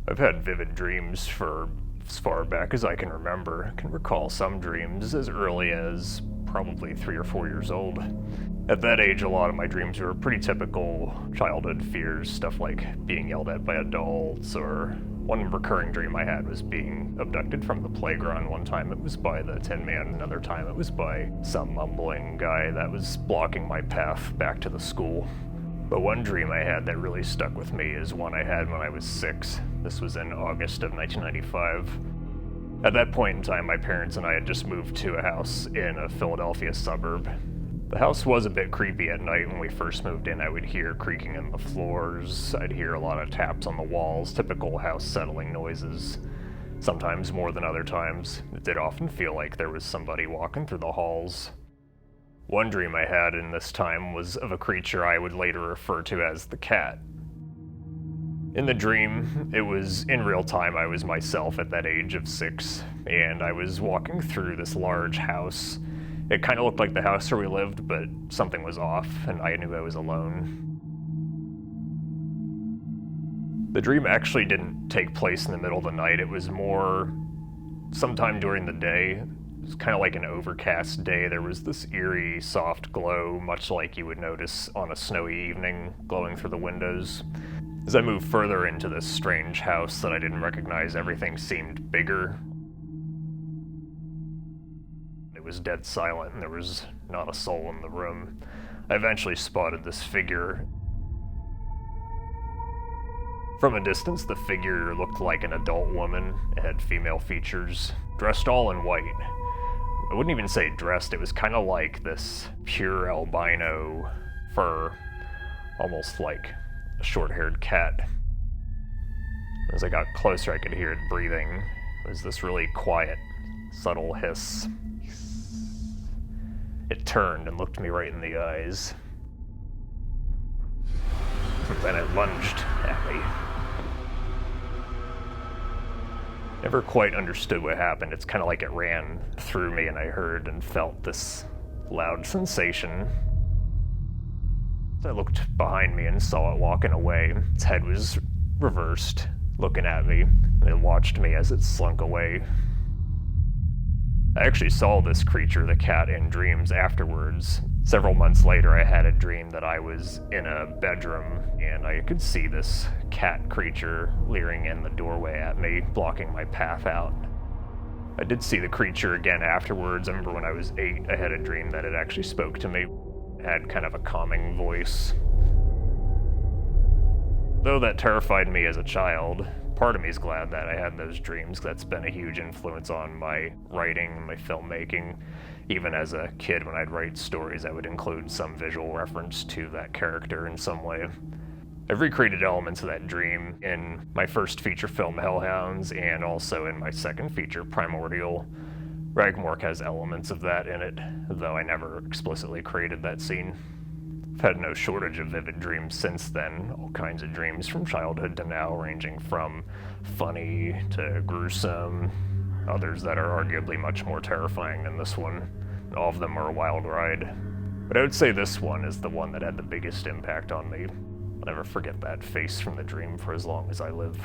I've had vivid dreams for as far back as I can remember. I can recall some dreams as early as probably 3 or 4 years old. At that age, a lot of my dreams were pretty typical childhood fears, stuff like being yelled at by adults, or one recurring dream I had was being abducted from the playground. One time it was by the Tin Man, another time it was by some mumbling guy that was blocking my path back to the school. But one dream I had that really stuck with me is one I had when I was 6. This was in August of 1995. At that point in time, my parents and I had just moved to a house in a Philadelphia suburb. The house was a bit creepy at night. When we first moved in, I would hear creaking in the floors, I'd hear a lot of taps on the walls, typical house settling noises. Sometimes more than other times. It did often feel like there was somebody walking through the halls. One dream I had in this time was of a creature I would later refer to as the cat. In the dream, it was in real time. I was myself at that age of 6, and I was walking through this large house. It kind of looked like the house where we lived, but something was off, and I knew I was alone. The dream actually didn't take place in the middle of the night. It was more sometime during the day. It was kind of like an overcast day. There was this eerie, soft glow, much like you would notice on a snowy evening, glowing through the windows. As I moved further into this strange house that I didn't recognize, everything seemed bigger. It was dead silent, and there was not a soul in the room. I eventually spotted this figure. From a distance, the figure looked like an adult woman. It had female features, dressed all in white. I wouldn't even say dressed, it was kind of like this pure albino fur, almost like a short-haired cat. As I got closer, I could hear it breathing. It was this really quiet, subtle hiss. It turned and looked me right in the eyes. And then it lunged at me. Never quite understood what happened. It's kind of like it ran through me, and I heard and felt this loud sensation. I looked behind me and saw it walking away. Its head was reversed, looking at me, and it watched me as it slunk away. I actually saw this creature, the cat, in dreams afterwards. Several months later, I had a dream that I was in a bedroom, and I could see this cat creature leering in the doorway at me, blocking my path out. I did see the creature again afterwards. I remember when I was 8, I had a dream that it actually spoke to me. It had kind of a calming voice. Though that terrified me as a child, part of me is glad that I had those dreams. That's been a huge influence on my writing, my filmmaking. Even as a kid, when I'd write stories, I would include some visual reference to that character in some way. I've recreated elements of that dream in my first feature film, Hellhounds, and also in my second feature, Primordial. Ragmork has elements of that in it, though I never explicitly created that scene. I've had no shortage of vivid dreams since then, all kinds of dreams from childhood to now, ranging from funny to gruesome, others that are arguably much more terrifying than this one. All of them are a wild ride. But I would say this one is the one that had the biggest impact on me. I'll never forget that face from the dream for as long as I live.